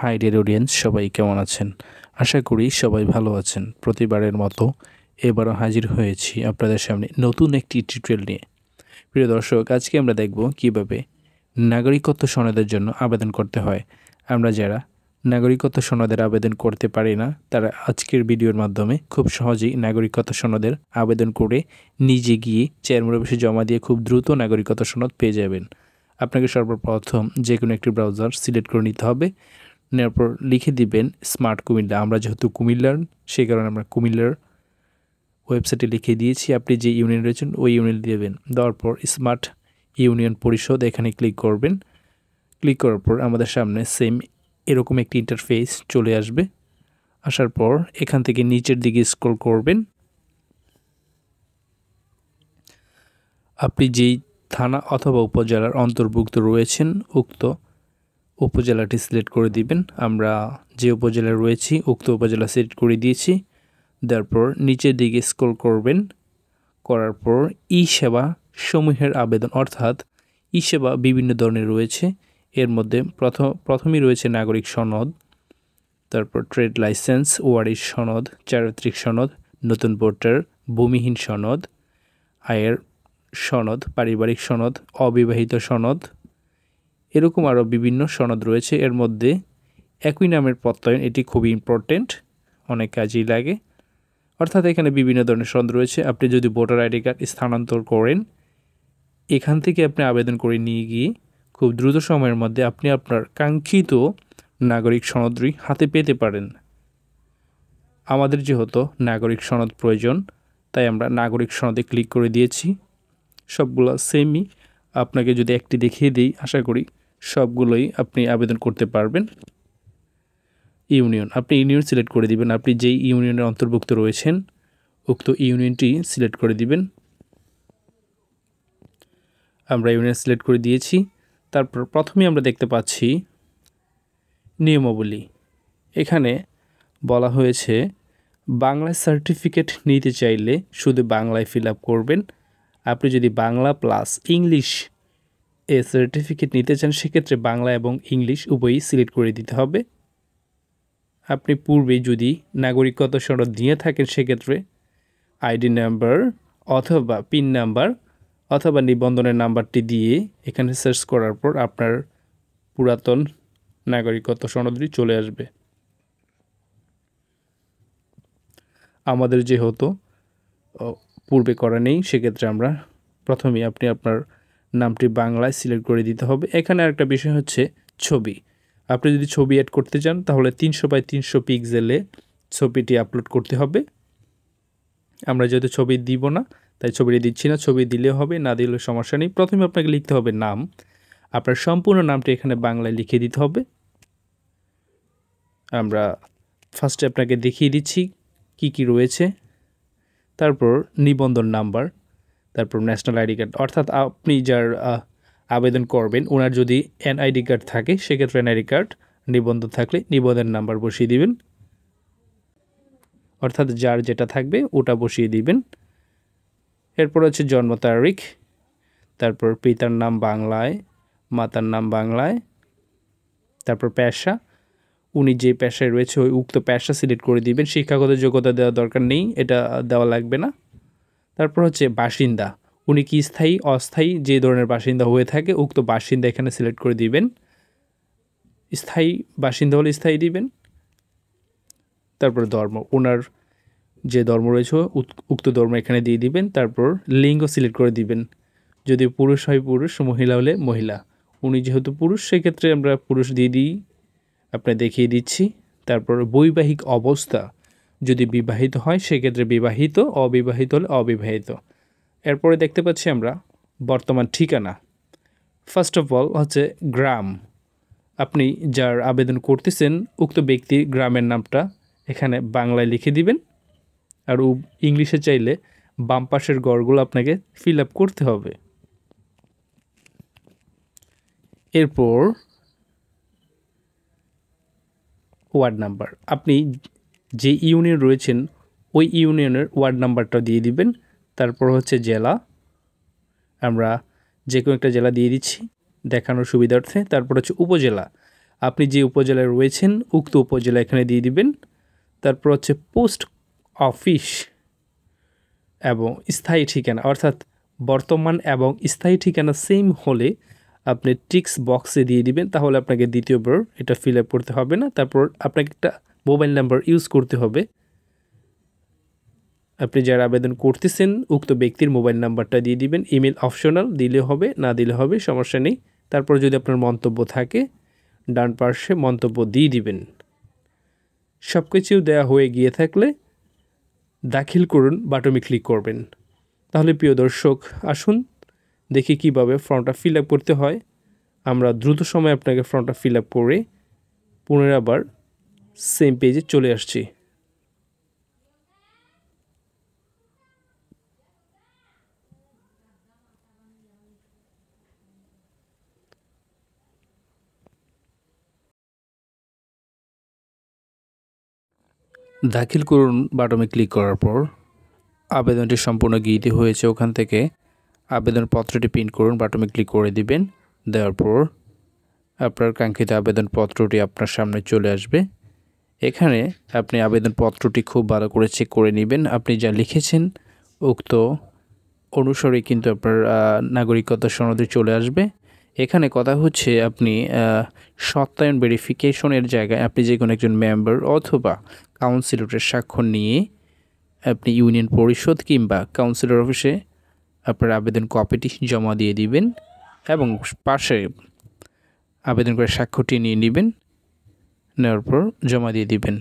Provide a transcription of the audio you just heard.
High dear audience, সবাই কেমন আছেন? আশা করি সবাই ভালো আছেন। প্রতিবারের মতো এবারও হাজির হয়েছি আপনাদের সামনে নতুন একটি টিউটোরিয়াল নিয়ে। প্রিয় দর্শক, আজকে আমরা দেখব কিভাবে নাগরিকত্ব সনদের জন্য আবেদন করতে হয়। আমরা যারা নাগরিকত্ব সনদের আবেদন করতে পারি না, তারা আজকের ভিডিওর মাধ্যমে খুব সহজেই নাগরিকত্ব সনদের আবেদন করে নিজে গিয়ে চেয়ারম্যান অফিসে জমা দিয়ে খুব দ্রুত নাগরিকত্ব সনদ পেয়ে যাবেন। আপনাকে সর্বপ্রথম যে কোনো একটি ব্রাউজার সিলেক্ট করে নিতে হবে। নেওয়ার পর লিখে দিবেন স্মার্ট কুমিল্লা। আমরা যেহেতু কুমিল্লার, সেই কারণে আমরা কুমিল্লার ওয়েবসাইটে লিখে দিয়েছি। আপনি যে ইউনিয়ন রয়েছেন ওই ইউনিয়ন দেবেন। দেওয়ার পর স্মার্ট ইউনিয়ন পরিষদ এখানে ক্লিক করবেন। ক্লিক করার পর আমাদের সামনে সেম এরকম একটি ইন্টারফেস চলে আসবে। আসার পর এখান থেকে নিচের দিকে স্ক্রল করবেন। আপনি যেই থানা অথবা উপজেলার অন্তর্ভুক্ত রয়েছেন উক্ত উপজেলাটি সিলেক্ট করে দিবেন। আমরা যে উপজেলায় রয়েছি উক্ত উপজেলা সিলেক্ট করে দিয়েছি। তারপর নিচের দিকে স্ক্রল করবেন। করার পর ই সেবা সমূহের আবেদন, অর্থাৎ ই সেবা বিভিন্ন ধরনের রয়েছে। এর মধ্যে প্রথমেই রয়েছে নাগরিক সনদ, তারপর ট্রেড লাইসেন্স, ওয়ারিশ সনদ, চারিত্রিক সনদ, নতুন ভোটার, ভূমিহীন সনদ, আয়ের সনদ, পারিবারিক সনদ, অবিবাহিত সনদ, এরকম আরও বিভিন্ন সনদ রয়েছে। এর মধ্যে একই নামের প্রত্যয়ন, এটি খুবই ইম্পর্টেন্ট, অনেক কাজেই লাগে। অর্থাৎ এখানে বিভিন্ন ধরনের সনদ রয়েছে। আপনি যদি ভোটার আইডি কার্ড স্থানান্তর করেন, এখান থেকে আপনি আবেদন করে নিয়ে গিয়ে খুব দ্রুত সময়ের মধ্যে আপনি আপনার কাঙ্ক্ষিত নাগরিক সনদটি হাতে পেতে পারেন। আমাদের যেহেতু নাগরিক সনদ প্রয়োজন, তাই আমরা নাগরিক সনদে ক্লিক করে দিয়েছি। সবগুলো সেমই। আপনাকে যদি একটি দেখিয়ে দিই, আশা করি সবগুলোই আপনি আবেদন করতে পারবেন। ইউনিয়ন, আপনি ইউনিয়ন সিলেক্ট করে দিবেন। আপনি যেই ইউনিয়নের অন্তর্ভুক্ত রয়েছেন উক্ত ইউনিয়নটি সিলেক্ট করে দিবেন। আমরা ইউনিয়ন সিলেক্ট করে দিয়েছি। তারপর প্রথমেই আমরা দেখতে পাচ্ছি নিয়মাবলী। এখানে বলা হয়েছে বাংলায় সার্টিফিকেট নিতে চাইলে শুধু বাংলায় ফিল আপ করবেন। আপনি যদি বাংলা প্লাস ইংলিশ সার্টিফিকেট নিতে চান, সেক্ষেত্রে বাংলা এবং ইংলিশ উভয়ই সিলেক্ট করে দিতে হবে। আপনি পূর্বে যদি নাগরিকত্ব সনদ দিয়ে থাকেন, সেক্ষেত্রে আইডি নাম্বার অথবা পিন নাম্বার অথবা নিবন্ধনের নাম্বারটি দিয়ে এখানে সার্চ করার পর আপনার পুরাতন নাগরিকত্ব সনদটি চলে আসবে। আমাদের যেহেতু পূর্বে করা নেই, সেক্ষেত্রে আমরা প্রথমেই আপনি আপনার নামটি বাংলায় সিলেক্ট করে দিতে হবে। এখানে আরেকটা বিষয় হচ্ছে ছবি। আপনি যদি ছবি অ্যাড করতে চান, তাহলে 300x300 পিক্সেলে ছবিটি আপলোড করতে হবে। আমরা যেহেতু ছবি দিব না, তাই ছবিটি দিচ্ছি না। ছবি দিলেও হবে, না দিলেও সমস্যা নেই। প্রথমে আপনাকে লিখতে হবে নাম। আপনার সম্পূর্ণ নামটি এখানে বাংলায় লিখে দিতে হবে। আমরা ফার্স্টে আপনাকে দেখিয়ে দিচ্ছি কি কি রয়েছে। তারপর নিবন্ধন নাম্বার, তারপর ন্যাশনাল আইডি কার্ড, অর্থাৎ আপনি যার আবেদন করবেন ওনার যদি এনআইডি কার্ড থাকে, সেক্ষেত্রে এনআইডি কার্ড, নিবন্ধন থাকলে নিবন্ধন নাম্বার বসিয়ে দিবেন। অর্থাৎ যার যেটা থাকবে ওটা বসিয়ে দিবেন। এরপর হচ্ছে জন্ম তারিখ, তারপর পিতার নাম বাংলায়, মাতার নাম বাংলায়, তারপর পেশা, উনি যে পেশায় রয়েছে ওই উক্ত পেশা সিলেক্ট করে দিবেন। শিক্ষাগত যোগ্যতা দেওয়ার দরকার নেই, এটা দেওয়া লাগবে না। তারপর হচ্ছে বাসিন্দা, উনি কি স্থায়ী অস্থায়ী যে ধরনের বাসিন্দা হয়ে থাকে উক্ত বাসিন্দা এখানে সিলেক্ট করে দিবেন। স্থায়ী বাসিন্দা হলে স্থায়ী দিবেন। তারপর ধর্ম, ওনার যে ধর্ম রয়েছে উক্ত ধর্ম এখানে দিয়ে দিবেন। তারপর লিঙ্গ সিলেক্ট করে দিবেন। যদি পুরুষ হয় পুরুষ, মহিলা হলে মহিলা। উনি যেহেতু পুরুষ, সেক্ষেত্রে আমরা পুরুষ দিয়ে দিই, আপনার দেখিয়ে দিচ্ছি। তারপর বৈবাহিক অবস্থা, যদি বিবাহিত হয় সেক্ষেত্রে বিবাহিত, অবিবাহিত হলে অবিবাহিত। এরপরে দেখতে পাচ্ছি আমরা বর্তমান ঠিকানা। ফার্স্ট অফ অল হচ্ছে গ্রাম। আপনি যার আবেদন করতেছেন উক্ত ব্যক্তির গ্রামের নামটা এখানে বাংলায় লিখে দিবেন। আর ইংলিশে চাইলে বাম পাশের ঘরগুলো আপনাকে ফিল আপ করতে হবে। এরপর ওয়ার্ড নাম্বার, আপনি যে ইউনিয়ন রয়েছেন ওই ইউনিয়নের ওয়ার্ড নাম্বারটা দিয়ে দিবেন। তারপর হচ্ছে জেলা, আমরা যে কোনো একটা জেলা দিয়ে দিচ্ছি দেখানোর সুবিধার্থে। তারপর হচ্ছে উপজেলা, আপনি যে উপজেলায় রয়েছেন উক্ত উপজেলা এখানে দিয়ে দিবেন। তারপর হচ্ছে পোস্ট অফিস এবং স্থায়ী ঠিকানা, অর্থাৎ বর্তমান এবং স্থায়ী ঠিকানা সেম হলে আপনি টিক্স বক্সে দিয়ে দিবেন, তাহলে আপনাকে দ্বিতীয়বার এটা ফিল আপ করতে হবে না। তারপর আপনাকে একটা মোবাইল নাম্বার ইউজ করতে হবে। আপনি যারা আবেদন করতেছেন উক্ত ব্যক্তির মোবাইল নাম্বারটা দিয়ে দিবেন। ইমেল অপশনাল, দিলে হবে না দিলে হবে, সমস্যা নেই। তারপর যদি আপনার মন্তব্য থাকে ডান পার্শ্বে মন্তব্য দিয়ে দিবেন। সব কিছু দেওয়া হয়ে গিয়ে থাকলে দাখিল করুন বাটনে ক্লিক করবেন। তাহলে প্রিয় দর্শক, আসুন দেখি কিভাবে ফর্মটা ফিল আপ করতে হয়। আমরা দ্রুত সময়ে আপনাকে ফর্মটা ফিল আপ করে পুনরায় আবার সেম পেজে চলে আসছি। দাখিল করুন বাটনে ক্লিক করার পর আবেদনটি সম্পূর্ণ গৃহীত হয়েছে, ওখান থেকে আবেদনপত্রটি প্রিন্ট করুন বাটনে ক্লিক করে দিবেন। দেওয়ার পর আপনার কাঙ্ক্ষিত আবেদনপত্রটি আপনার সামনে চলে আসবে। এখানে আপনি আবেদনপত্রটি খুব ভালো করে চেক করে নেবেন। আপনি যা লিখেছেন উক্ত অনুসারে কিন্তু আপনার নাগরিকত্ব সনদে চলে আসবে। এখানে কথা হচ্ছে আপনি সত্যায়ন ভেরিফিকেশনের জায়গায় আপনি যে কোনো একজন মেম্বার অথবা কাউন্সিলরের স্বাক্ষর নিয়ে আপনি ইউনিয়ন পরিষদ কিংবা কাউন্সিলর অফিসে আপনার আবেদন কপিটি জমা দিয়ে দিবেন এবং পাশে আবেদন করে স্বাক্ষরটি নিয়ে নেবেন। নেওয়ার পর জমা দিয়ে দিবেন।